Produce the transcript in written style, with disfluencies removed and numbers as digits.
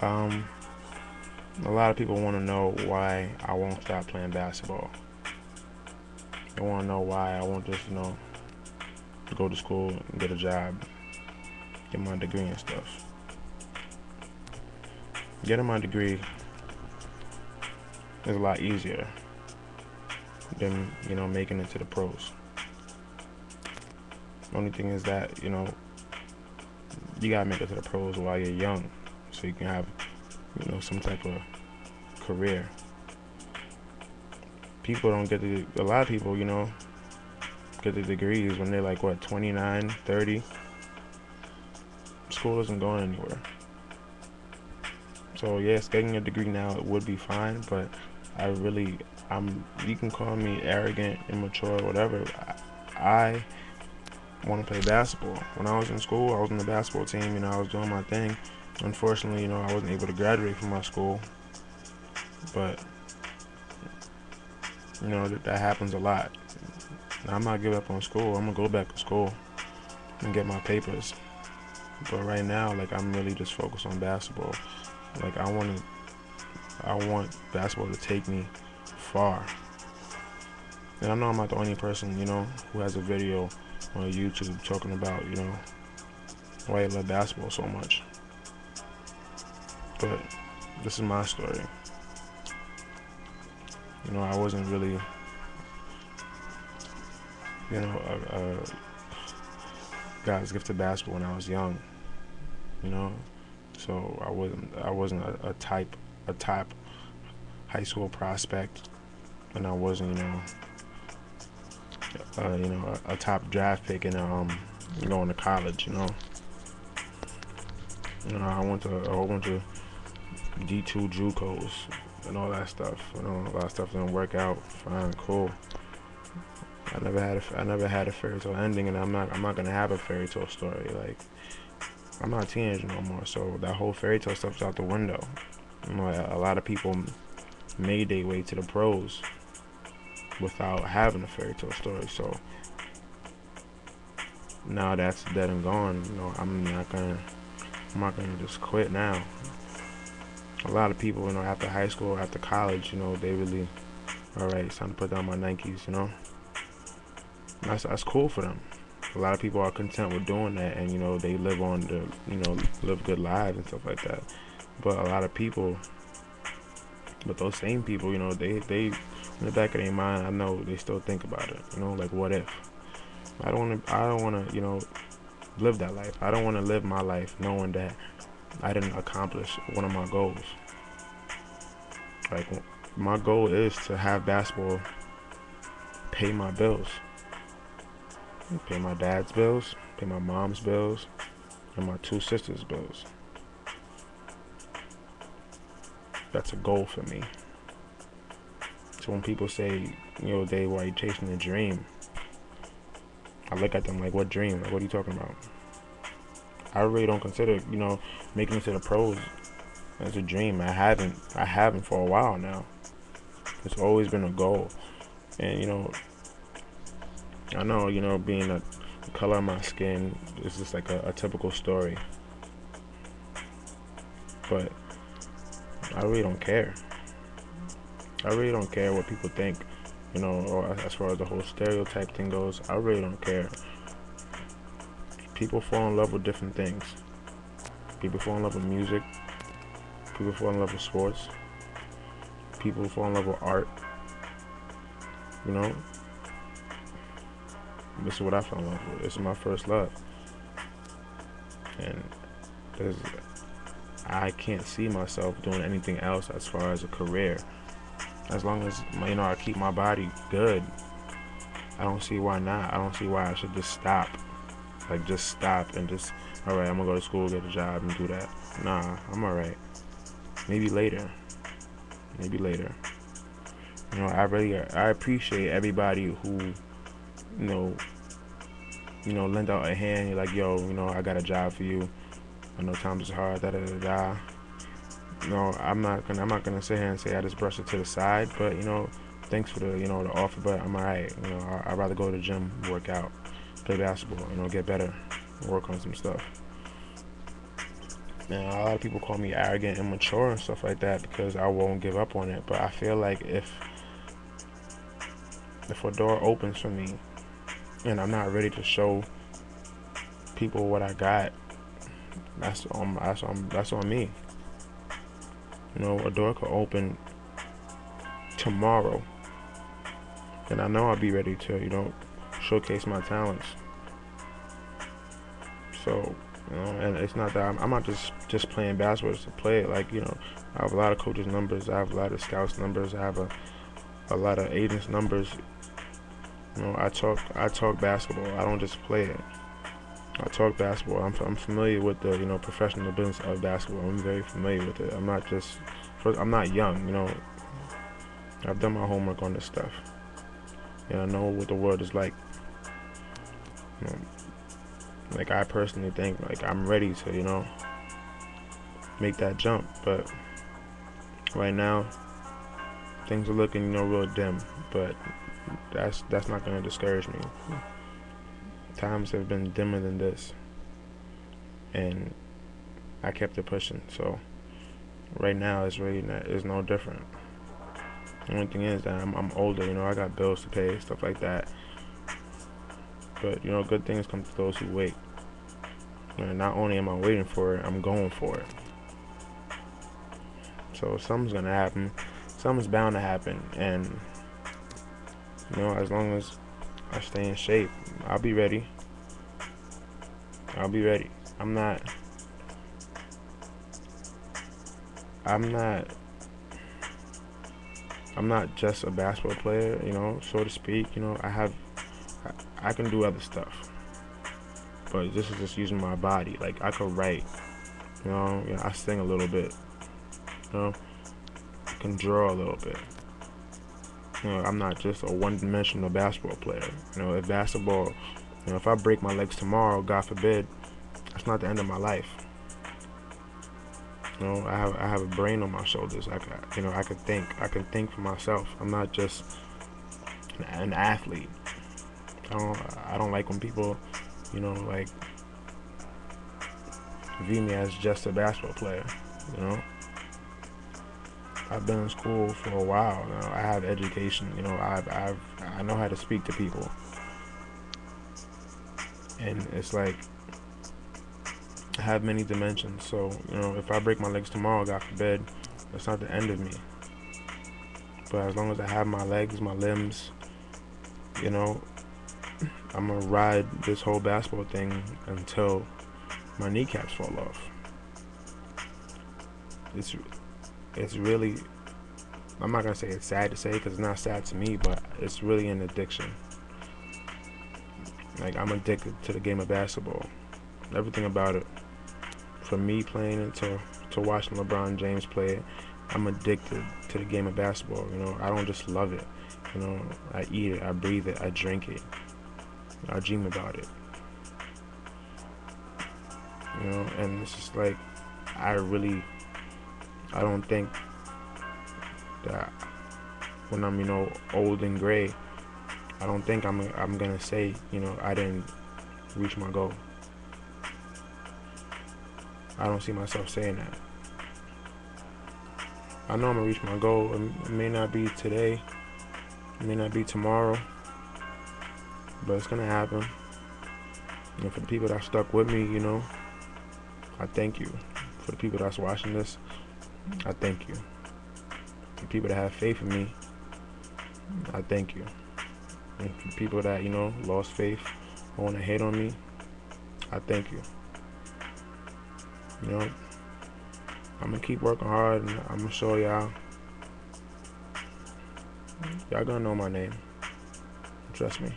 Um, a lot of people want to know why I won't stop playing basketball. They want to know why I won't just, go to school and get a job, get my degree and stuff. Getting my degree is a lot easier than, making it to the pros. The only thing is that, you gotta make it to the pros while you're young, so you can have, some type of career. People don't get a lot of people, get the degrees when they're like, what, 29, 30. School isn't going anywhere. So yes, getting a degree now it would be fine, but you can call me arrogant, immature, whatever. I want to play basketball. When I was in school, I was on the basketball team. I was doing my thing. Unfortunately, I wasn't able to graduate from my school, but that happens a lot. I'm not giving up on school. I'm gonna go back to school and get my papers. But right now, like, I'm really just focused on basketball. Like, I want basketball to take me far. And I know I'm not the only person, who has a video on YouTube talking about, why I love basketball so much. But this is my story. I wasn't really, a God's gift to basketball when I was young. So I wasn't a top high school prospect, and I wasn't, a top draft pick in going to college. I went to a whole bunch of D2 JUCOs and all that stuff. A lot of stuff didn't work out. Fine, cool. I never had a fairy tale ending, and I'm not gonna have a fairy tale story. Like, I'm not a teenager no more, so that whole fairy tale stuff's out the window. A lot of people made their way to the pros without having a fairy tale story. So now that's dead and gone. I'm not gonna just quit now. A lot of people, after high school, after college, they really, all right, it's time to put down my Nikes. That's cool for them. A lot of people are content with doing that, and they live on live good lives and stuff like that. But a lot of people, but those same people, they in the back of their mind, I know they still think about it. Like, what if? I don't want to live that life. I don't want to live my life knowing that I didn't accomplish one of my goals. Like, my goal is to have basketball pay my bills. Pay my dad's bills, pay my mom's bills, and my two sisters' bills. That's a goal for me. So when people say, why you chasing a dream? I look at them like, what dream? Like, what are you talking about? I really don't consider, making it to the pros as a dream. I haven't for a while now. It's always been a goal. And, I know, being the color of my skin is just like a typical story. But I really don't care. I really don't care what people think, or as far as the whole stereotype thing goes. I really don't care. People fall in love with different things. People fall in love with music. People fall in love with sports. People fall in love with art. This is what I fell in love with. This is my first love. And I can't see myself doing anything else as far as a career. As long as, I keep my body good, I don't see why not. I don't see why I should just stop. Like, just stop and just, all right, I'm going to go to school, get a job, and do that. Nah, I'm all right. Maybe later. I appreciate everybody who, lend out a hand. You're like, yo, I got a job for you. I know times is hard, da da da da. I'm not gonna sit here and say I just brushed it to the side, but thanks for the offer, but I'm alright. I'd rather go to the gym, work out, play basketball, get better, work on some stuff. And a lot of people call me arrogant and mature and stuff like that because I won't give up on it. But I feel like if a door opens for me and I'm not ready to show people what I got, that's on me. You know, a door could open tomorrow, and I know I'll be ready to, showcase my talents. So, and it's not that I'm not just playing basketball just to play it. Like, I have a lot of coaches' numbers, I have a lot of scouts' numbers, I have a lot of agents' numbers. I talk basketball. I don't just play it. I talk basketball. I'm familiar with the professional business of basketball. I'm very familiar with it. I'm not young. I've done my homework on this stuff. And I know what the world is like. You know, like I personally think like I'm ready to make that jump. But right now things are looking real dim. But that's not gonna discourage me. Times have been dimmer than this, and I kept it pushing. So right now it's no different. The only thing is that I'm older. I got bills to pay, stuff like that. But good things come to those who wait. And not only am I waiting for it, I'm going for it. So something's gonna happen. Something's bound to happen, and as long as I stay in shape, I'll be ready. I'll be ready. I'm not just a basketball player, so to speak. I can do other stuff. But this is just using my body. Like I could write, I sing a little bit. I can draw a little bit. I'm not just a one-dimensional basketball player. If basketball, if I break my legs tomorrow, God forbid, that's not the end of my life. I have a brain on my shoulders. I can think. I can think for myself. I'm not just an athlete. I don't like when people, like view me as just a basketball player. I've been in school for a while now. I have education. I know how to speak to people, and it's like I have many dimensions. So if I break my legs tomorrow, God forbid, that's not the end of me. But as long as I have my legs, my limbs, I'm gonna ride this whole basketball thing until my kneecaps fall off. It's really, I'm not gonna say it's sad to say because it's not sad to me, but it's really an addiction. Like I'm addicted to the game of basketball, everything about it. From me playing it to watching LeBron James play it, I'm addicted to the game of basketball. I don't just love it. I eat it, I breathe it, I drink it, I dream about it. And it's just like I don't think that when I'm old and gray, I don't think I'm gonna say I didn't reach my goal. I don't see myself saying that. I know I'm gonna reach my goal. It may not be today, it may not be tomorrow, but it's gonna happen. For the people that stuck with me, I thank you. For the people that's watching this, I thank you. For the people that have faith in me, I thank you. And for people that, lost faith or want to hate on me, I thank you. I'm going to keep working hard, and I'm going to show y'all gonna know my name. Trust me.